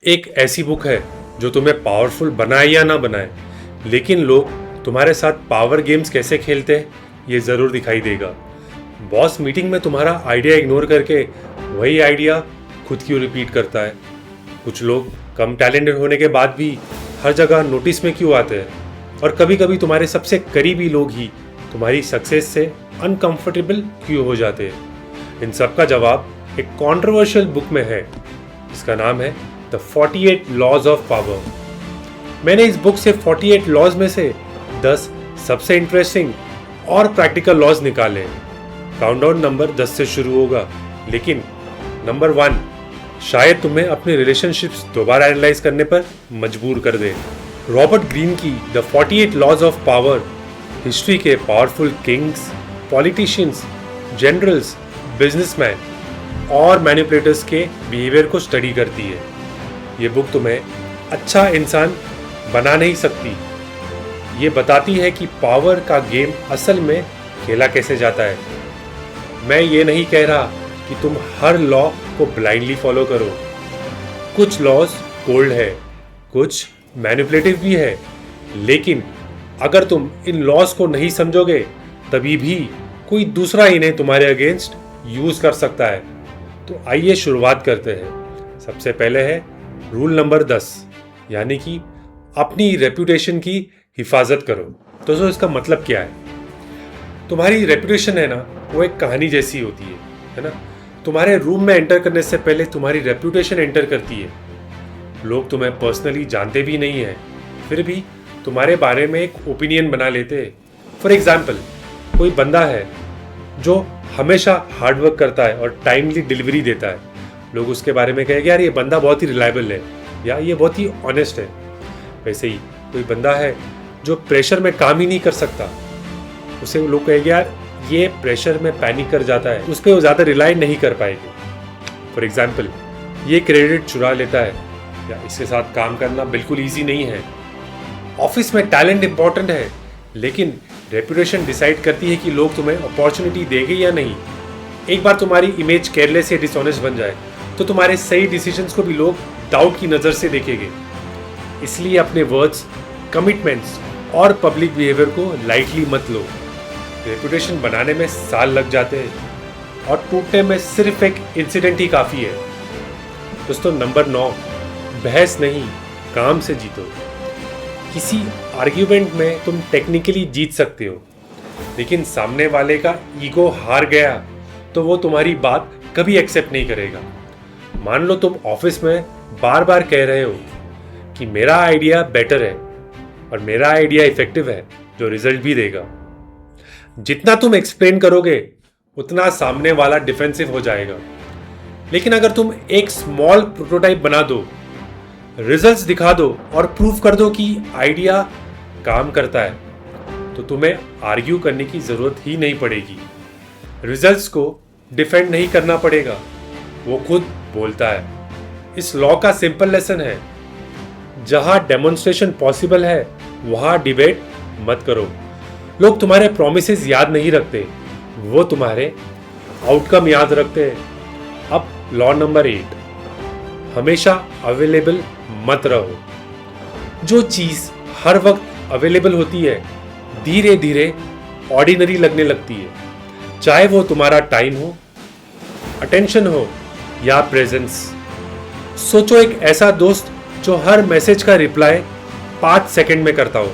एक ऐसी बुक है जो तुम्हें पावरफुल बनाए या ना बनाए, लेकिन लोग तुम्हारे साथ पावर गेम्स कैसे खेलते हैं ये ज़रूर दिखाई देगा। बॉस मीटिंग में तुम्हारा आइडिया इग्नोर करके वही आइडिया खुद क्यों रिपीट करता है। कुछ लोग कम टैलेंटेड होने के बाद भी हर जगह नोटिस में क्यों आते हैं, और कभी कभी तुम्हारे सबसे करीबी लोग ही तुम्हारी सक्सेस से अनकंफर्टेबल क्यों हो जाते हैं। इन सब का जवाब एक कॉन्ट्रोवर्शियल बुक में है। इसका नाम है द 48 लॉज ऑफ पावर। मैंने इस बुक से 48 लॉज में से 10 सबसे इंटरेस्टिंग और प्रैक्टिकल लॉज निकाले। काउंटडाउन नंबर 10 से शुरू होगा, लेकिन नंबर 1 शायद तुम्हें अपने रिलेशनशिप्स दोबारा एनालाइज करने पर मजबूर कर दे। रॉबर्ट ग्रीन की the 48 laws of power history के powerful kings, politicians, generals, businessman और मैनिपुलेटर्स के बिहेवियर को स्टडी करती है। ये बुक तुम्हें अच्छा इंसान बना नहीं सकती, ये बताती है कि पावर का गेम असल में खेला कैसे जाता है। मैं ये नहीं कह रहा कि तुम हर लॉ को ब्लाइंडली फॉलो करो। कुछ लॉज कोल्ड है, कुछ मैनिपुलेटिव भी है, लेकिन अगर तुम इन लॉज को नहीं समझोगे तभी भी कोई दूसरा इन्हें तुम्हारे अगेंस्ट यूज कर सकता है। तो आइए शुरुआत करते हैं। सबसे पहले है रूल नंबर 10, यानी कि अपनी रेपुटेशन की हिफाजत करो। दोस्तों, इसका मतलब क्या है? तुम्हारी रेपुटेशन है ना, वो एक कहानी जैसी होती है ना। तुम्हारे रूम में एंटर करने से पहले तुम्हारी रेपुटेशन एंटर करती है। लोग तुम्हें पर्सनली जानते भी नहीं है, फिर भी तुम्हारे बारे में एक ओपिनियन बना लेते हैं। फॉर एग्जाम्पल, कोई बंदा है जो हमेशा हार्डवर्क करता है और टाइमली डिलीवरी देता है, लोग उसके बारे में कहेंगे यार ये बंदा बहुत ही रिलायबल है या ये बहुत ही ऑनेस्ट है। वैसे ही कोई बंदा है जो प्रेशर में काम ही नहीं कर सकता, उसे लोग कहेंगे यार ये प्रेशर में पैनिक कर जाता है, उस पर वो ज़्यादा रिलाई नहीं कर पाएंगे। फॉर एग्जाम्पल, ये क्रेडिट चुरा लेता है या इसके साथ काम करना बिल्कुल ईजी नहीं है। ऑफिस में टैलेंट इंपॉर्टेंट है, लेकिन रेपुटेशन डिसाइड करती है कि लोग तुम्हें अपॉर्चुनिटी देंगे या नहीं। एक बार तुम्हारी इमेज केयरलेस या डिसऑनेस्ट बन जाए तो तुम्हारे सही डिसीजंस को भी लोग डाउट की नज़र से देखेंगे। इसलिए अपने वर्ड्स, कमिटमेंट्स और पब्लिक बिहेवियर को लाइटली मत लो। रेपुटेशन बनाने में साल लग जाते हैं और टूटने में सिर्फ एक इंसिडेंट ही काफ़ी है। दोस्तों, नंबर 9, बहस नहीं, काम से जीतो। किसी आर्ग्यूमेंट में तुम टेक्निकली जीत सकते हो, लेकिन सामने वाले का ईगो हार गया तो वो तुम्हारी बात कभी एक्सेप्ट नहीं करेगा। मान लो तुम ऑफिस में बार बार कह रहे हो कि मेरा आइडिया बेटर है और मेरा आइडिया इफेक्टिव है जो रिजल्ट भी देगा। जितना तुम एक्सप्लेन करोगे उतना सामने वाला डिफेंसिव हो जाएगा। लेकिन अगर तुम एक स्मॉल प्रोटोटाइप बना दो, रिजल्ट्स दिखा दो और प्रूव कर दो कि आइडिया काम करता है, तो तुम्हें आर्ग्यू करने की जरूरत ही नहीं पड़ेगी। रिजल्ट्स को डिफेंड नहीं करना पड़ेगा, वो खुद बोलता है। इस लॉ का सिंपल लेसन है, जहां डेमोन्स्ट्रेशन पॉसिबल है वहां डिबेट मत करो। लोग तुम्हारे प्रोमिसेस याद नहीं रखते, वो तुम्हारे आउटकम याद रखते हैं। अब लॉ नंबर 8, हमेशा अवेलेबल मत रहो। जो चीज हर वक्त अवेलेबल होती है धीरे धीरे ऑर्डिनरी लगने लगती है, चाहे वो तुम्हारा टाइम हो, अटेंशन हो या प्रेजेंस। सोचो एक ऐसा दोस्त जो हर मैसेज का रिप्लाई 5 सेकंड में करता हो,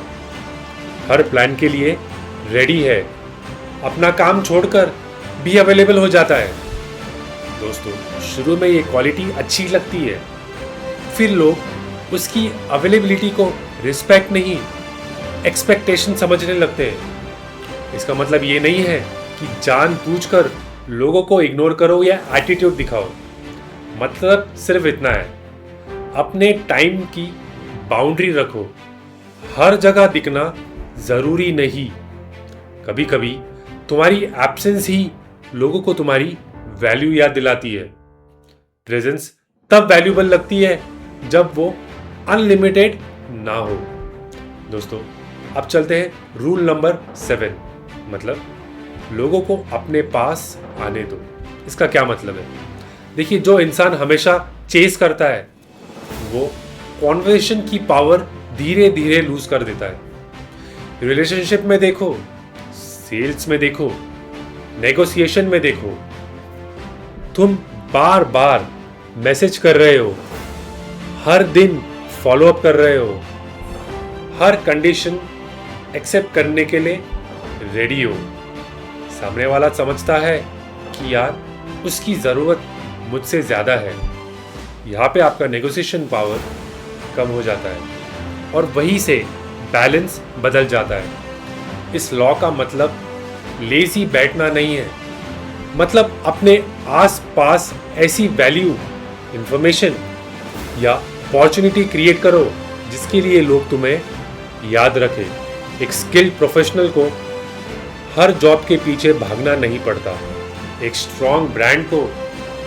हर प्लान के लिए रेडी है, अपना काम छोड़कर भी अवेलेबल हो जाता है। दोस्तों, शुरू में ये क्वालिटी अच्छी लगती है, फिर लोग उसकी अवेलेबिलिटी को रिस्पेक्ट नहीं, एक्सपेक्टेशन समझने लगते हैं। इसका मतलब ये नहीं है कि जानबूझकर लोगों को इग्नोर करो या एटीट्यूड दिखाओ। मतलब सिर्फ इतना है, अपने टाइम की बाउंड्री रखो। हर जगह दिखना जरूरी नहीं। कभी कभी तुम्हारी एब्सेंस ही लोगों को तुम्हारी वैल्यू याद दिलाती है। प्रेजेंस तब वैल्यूबल लगती है जब वो अनलिमिटेड ना हो। दोस्तों, अब चलते हैं रूल नंबर 7, मतलब लोगों को अपने पास आने दो। इसका क्या मतलब है? देखिए, जो इंसान हमेशा चेस करता है वो कॉन्वर्सेशन की पावर धीरे धीरे लूज कर देता है। रिलेशनशिप में देखो, सेल्स में देखो, नेगोशिएशन में देखो, तुम बार बार मैसेज कर रहे हो, हर दिन फॉलो अप कर रहे हो, हर कंडीशन एक्सेप्ट करने के लिए रेडी हो। सामने वाला समझता है कि यार उसकी ज़रूरत मुझसे ज़्यादा है। यहाँ पे आपका नेगोशिएशन पावर कम हो जाता है और वहीं से बैलेंस बदल जाता है। इस लॉ का मतलब लेजी बैठना नहीं है, मतलब अपने आस पास ऐसी वैल्यू, इंफॉर्मेशन या अपॉर्चुनिटी क्रिएट करो जिसके लिए लोग तुम्हें याद रखें। एक स्किल्ड प्रोफेशनल को हर जॉब के पीछे भागना नहीं पड़ता। एक स्ट्रॉन्ग ब्रांड को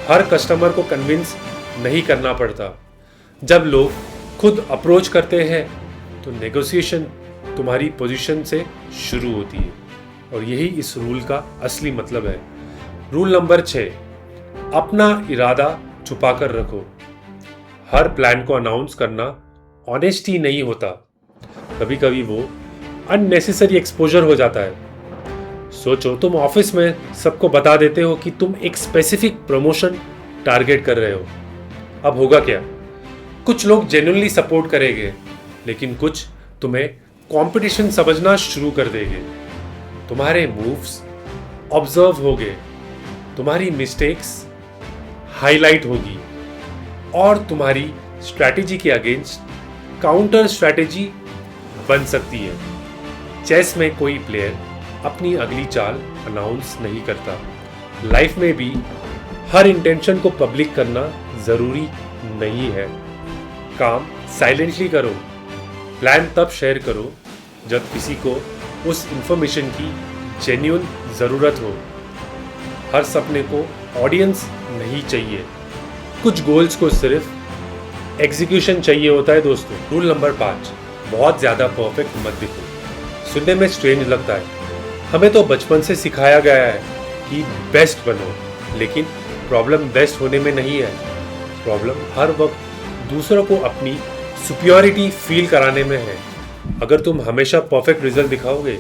हर कस्टमर को कन्विंस नहीं करना पड़ता। जब लोग खुद अप्रोच करते हैं तो नेगोशिएशन तुम्हारी पोजीशन से शुरू होती है और यही इस रूल का असली मतलब है। रूल नंबर 6, अपना इरादा छुपा कर रखो। हर प्लान को अनाउंस करना ऑनेस्टी नहीं होता, कभी कभी वो अननेसेसरी एक्सपोजर हो जाता है। सोचो, तुम ऑफिस में सबको बता देते हो कि तुम एक स्पेसिफिक प्रमोशन टारगेट कर रहे हो। अब होगा क्या? कुछ लोग जेन्युइनली सपोर्ट करेंगे, लेकिन कुछ तुम्हें कंपटीशन समझना शुरू कर देंगे। तुम्हारे मूव्स ऑब्जर्व होंगे, तुम्हारी मिस्टेक्स हाईलाइट होगी और तुम्हारी स्ट्रैटेजी के अगेंस्ट काउंटर स्ट्रैटेजी बन सकती है। चेस में कोई प्लेयर अपनी अगली चाल अनाउंस नहीं करता। लाइफ में भी हर इंटेंशन को पब्लिक करना जरूरी नहीं है। काम साइलेंटली करो, प्लान तब शेयर करो जब किसी को उस इंफॉर्मेशन की जेन्युइन ज़रूरत हो। हर सपने को ऑडियंस नहीं चाहिए, कुछ गोल्स को सिर्फ एग्जीक्यूशन चाहिए होता है दोस्तों। रूल नंबर 5, बहुत ज़्यादा परफेक्ट मत दिखो। सुनने में स्ट्रेंज लगता है, हमें तो बचपन से सिखाया गया है कि बेस्ट बनो, लेकिन प्रॉब्लम बेस्ट होने में नहीं है। प्रॉब्लम हर वक्त दूसरों को अपनी सुपियोरिटी फील कराने में है। अगर तुम हमेशा परफेक्ट रिजल्ट दिखाओगे,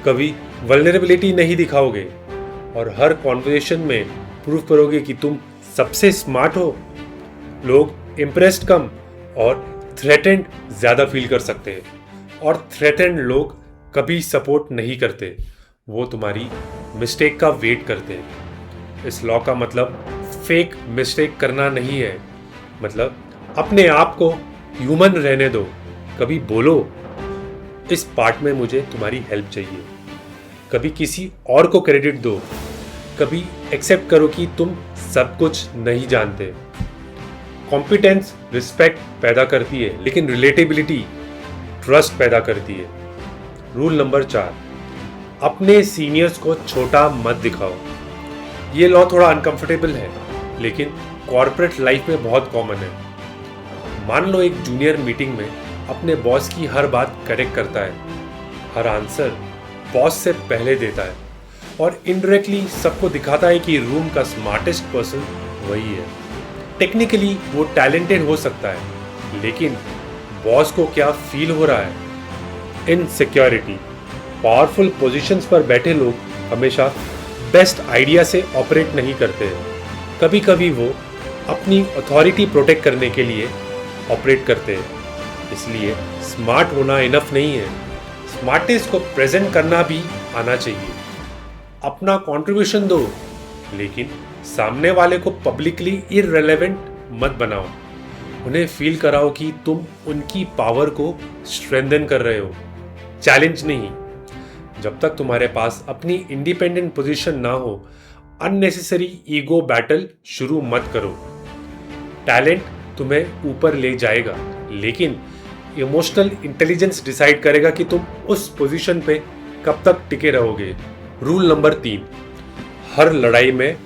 कभी वल्नरेबिलिटी नहीं दिखाओगे और हर कॉन्वर्सेशन में प्रूव करोगे कि तुम सबसे स्मार्ट हो, लोग इम्प्रेस्ड कम और थ्रेटेंड ज़्यादा फील कर सकते हैं। और थ्रेटेंड लोग कभी सपोर्ट नहीं करते, वो तुम्हारी मिस्टेक का वेट करते हैं। इस लॉ का मतलब फेक मिस्टेक करना नहीं है, मतलब अपने आप को ह्यूमन रहने दो। कभी बोलो, इस पार्ट में मुझे तुम्हारी हेल्प चाहिए। कभी किसी और को क्रेडिट दो। कभी एक्सेप्ट करो कि तुम सब कुछ नहीं जानते। कॉम्पिटेंस रिस्पेक्ट पैदा करती है, लेकिन रिलेटेबिलिटी ट्रस्ट पैदा करती है। रूल नंबर 4, अपने सीनियर्स को छोटा मत दिखाओ। ये लॉ थोड़ा अनकंफर्टेबल है, लेकिन कॉर्पोरेट लाइफ में बहुत कॉमन है। मान लो एक जूनियर मीटिंग में अपने बॉस की हर बात करेक्ट करता है, हर आंसर बॉस से पहले देता है और इनडायरेक्टली सबको दिखाता है कि रूम का स्मार्टेस्ट पर्सन वही है। टेक्निकली वो टैलेंटेड हो सकता है, लेकिन बॉस को क्या फील हो रहा है? इनसिक्योरिटी। पावरफुल पोजीशंस पर बैठे लोग हमेशा बेस्ट आइडिया से ऑपरेट नहीं करते। कभी कभी वो अपनी अथॉरिटी प्रोटेक्ट करने के लिए ऑपरेट करते हैं। इसलिए स्मार्ट होना इनफ नहीं है, स्मार्टनेस को प्रेजेंट करना भी आना चाहिए। अपना कंट्रीब्यूशन दो, लेकिन सामने वाले को पब्लिकली इररिलेवेंट मत बनाओ। उन्हें फील कराओ कि तुम उनकी पावर को स्ट्रेंथन कर रहे हो, चैलेंज नहीं। जब तक तुम्हारे पास अपनी इंडिपेंडेंट पोजीशन ना हो, अननेसेसरी ईगो बैटल शुरू मत करो। टैलेंट तुम्हें ऊपर ले जाएगा, लेकिन इमोशनल इंटेलिजेंस डिसाइड करेगा कि तुम उस पोजीशन पे कब तक टिके रहोगे। रूल नंबर 3, हर लड़ाई में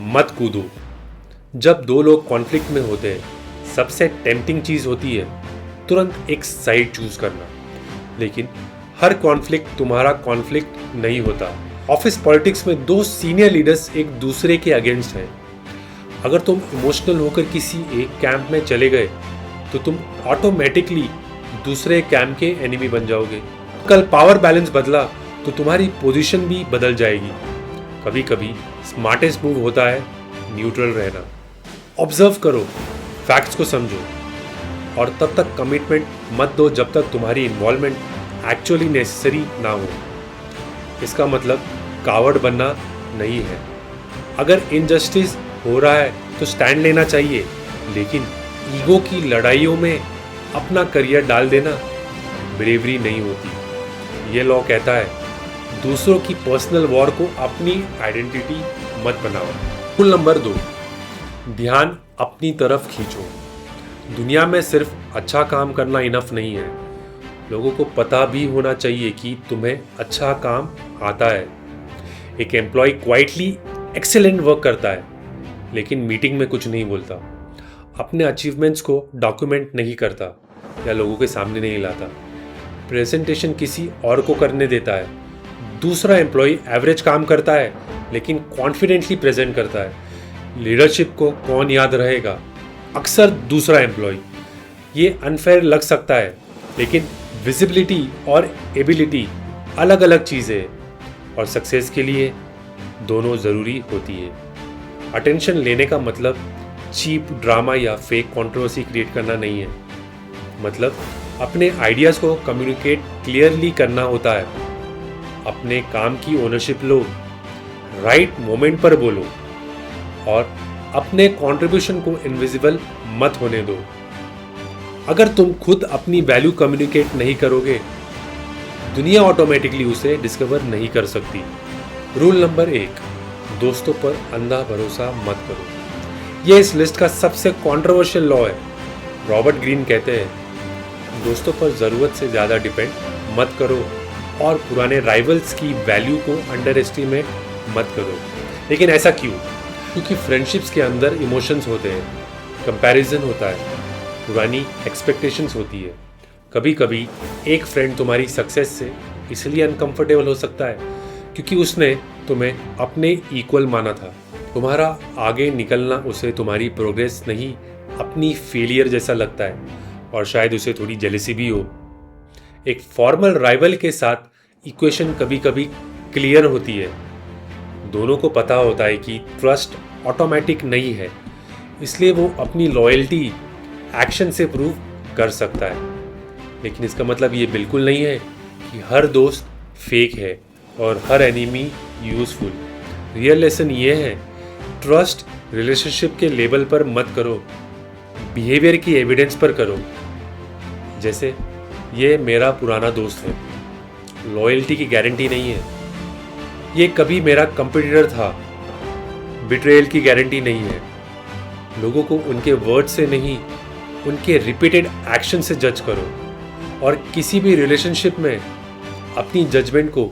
मत कूदो। जब दो लोग कॉन्फ्लिक्ट में होते हैं, सबसे टेम्पटिंग चीज़ होती है तुरंत एक साइड चूज करना, लेकिन हर कॉन्फ्लिक्ट तुम्हारा कॉन्फ्लिक्ट नहीं होता। ऑफिस पॉलिटिक्स में दो सीनियर लीडर्स एक दूसरे के अगेंस्ट हैं। अगर तुम इमोशनल होकर किसी एक कैंप में चले गए तो तुम ऑटोमेटिकली दूसरे कैंप के एनिमी बन जाओगे। कल पावर बैलेंस बदला तो तुम्हारी पोजीशन भी बदल जाएगी। कभी कभी स्मार्टेस्ट मूव होता है न्यूट्रल रहना। ऑब्जर्व करो, फैक्ट्स को समझो और तब तक कमिटमेंट मत दो जब तक तुम्हारी इन्वॉल्वमेंट एक्चुअली नेसेसरी ना हो। इसका मतलब कावर्ड बनना नहीं है। अगर इनजस्टिस हो रहा है तो स्टैंड लेना चाहिए, लेकिन ईगो की लड़ाइयों में अपना करियर डाल देना ब्रेवरी नहीं होती। ये लॉ कहता है दूसरों की पर्सनल वॉर को अपनी आइडेंटिटी मत बनाओ। रूल नंबर 2, ध्यान अपनी तरफ खींचो। दुनिया में सिर्फ अच्छा काम करना इनफ नहीं है, लोगों को पता भी होना चाहिए कि तुम्हें अच्छा काम आता है। एक एम्प्लॉय क्वाइटली एक्सेलेंट वर्क करता है लेकिन मीटिंग में कुछ नहीं बोलता, अपने अचीवमेंट्स को डॉक्यूमेंट नहीं करता या लोगों के सामने नहीं लाता, प्रेजेंटेशन किसी और को करने देता है। दूसरा एम्प्लॉय एवरेज काम करता है लेकिन कॉन्फिडेंटली प्रेजेंट करता है। लीडरशिप को कौन याद रहेगा? अक्सर दूसरा एम्प्लॉय। ये अनफेयर लग सकता है, लेकिन विजिबिलिटी और एबिलिटी अलग अलग चीज़ें हैं और सक्सेस के लिए दोनों ज़रूरी होती है। अटेंशन लेने का मतलब चीप ड्रामा या फेक कंट्रोवर्सी क्रिएट करना नहीं है। मतलब अपने आइडियाज़ को कम्युनिकेट क्लियरली करना होता है। अपने काम की ओनरशिप लो, राइट मोमेंट पर बोलो और अपने कंट्रीब्यूशन को इनविजिबल मत होने दो। अगर तुम खुद अपनी वैल्यू कम्युनिकेट नहीं करोगे, दुनिया ऑटोमेटिकली उसे डिस्कवर नहीं कर सकती। रूल नंबर 1, दोस्तों पर अंधा भरोसा मत करो। यह इस लिस्ट का सबसे कंट्रोवर्शियल लॉ है। रॉबर्ट ग्रीन कहते हैं, दोस्तों पर ज़रूरत से ज़्यादा डिपेंड मत करो और पुराने राइवल्स की वैल्यू को अंडर एस्टिमेट मत करो। लेकिन ऐसा क्यों? क्योंकि फ्रेंडशिप्स के अंदर इमोशंस होते हैं, कंपैरिजन होता है, पुरानी एक्सपेक्टेशंस होती है। कभी कभी एक फ्रेंड तुम्हारी सक्सेस से इसलिए अनकंफर्टेबल हो सकता है क्योंकि उसने तुम्हें अपने इक्वल माना था। तुम्हारा आगे निकलना उसे तुम्हारी प्रोग्रेस नहीं, अपनी फेलियर जैसा लगता है और शायद उसे थोड़ी जेलसी भी हो। एक फॉर्मल राइवल के साथ इक्वेशन कभी कभी क्लियर होती है। दोनों को पता होता है कि ट्रस्ट ऑटोमेटिक नहीं है, इसलिए वो अपनी लॉयल्टी एक्शन से प्रूव कर सकता है। लेकिन इसका मतलब ये बिल्कुल नहीं है कि हर दोस्त फेक है और हर एनिमी यूजफुल। रियल लेसन ये है, ट्रस्ट रिलेशनशिप के लेवल पर मत करो, बिहेवियर की एविडेंस पर करो। जैसे ये मेरा पुराना दोस्त है, लॉयल्टी की गारंटी नहीं है। ये कभी मेरा कंपटीटर था, बिट्रेयल की गारंटी नहीं है। लोगों को उनके वर्ड से नहीं, उनके रिपीटेड एक्शन से जज करो और किसी भी रिलेशनशिप में अपनी जजमेंट को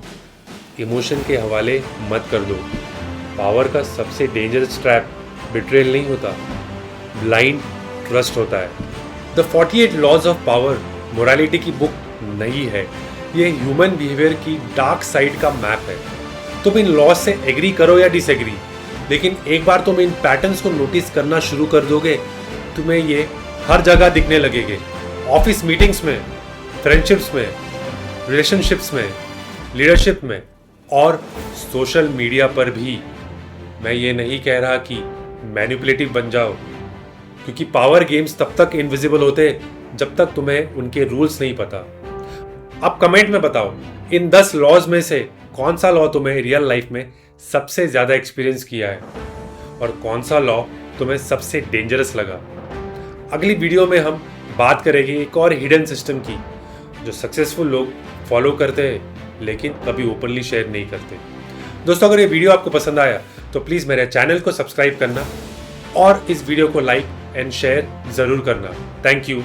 इमोशन के हवाले मत कर दो। पावर का सबसे डेंजरस ट्रैप बिट्रेयल नहीं होता, ब्लाइंड ट्रस्ट होता है। The 48 laws of power morality की बुक नहीं है, ये ह्यूमन बिहेवियर की डार्क साइड का मैप है। तुम इन लॉज से एग्री करो या डिसएग्री, लेकिन एक बार तुम इन पैटर्न्स को नोटिस करना शुरू कर दोगे, तुम्हें ये हर जगह दिखने लगेंगे। ऑफिस मीटिंग्स में, फ्रेंडशिप्स में, रिलेशनशिप्स में, लीडरशिप में और सोशल मीडिया पर भी। मैं ये नहीं कह रहा कि मैनिपुलेटिव बन जाओ, क्योंकि पावर गेम्स तब तक इनविजिबल होते जब तक तुम्हें उनके रूल्स नहीं पता। अब कमेंट में बताओ, इन 10 लॉज में से कौन सा लॉ तुम्हें रियल लाइफ में सबसे ज़्यादा एक्सपीरियंस किया है और कौन सा लॉ तुम्हें सबसे डेंजरस लगा। अगली वीडियो में हम बात करेंगे एक और हिडन सिस्टम की जो सक्सेसफुल लोग फॉलो करते हैं लेकिन कभी ओपनली शेयर नहीं करते। दोस्तों, अगर ये वीडियो आपको पसंद आया तो प्लीज़ मेरे चैनल को सब्सक्राइब करना और इस वीडियो को लाइक एंड शेयर ज़रूर करना। Thank you.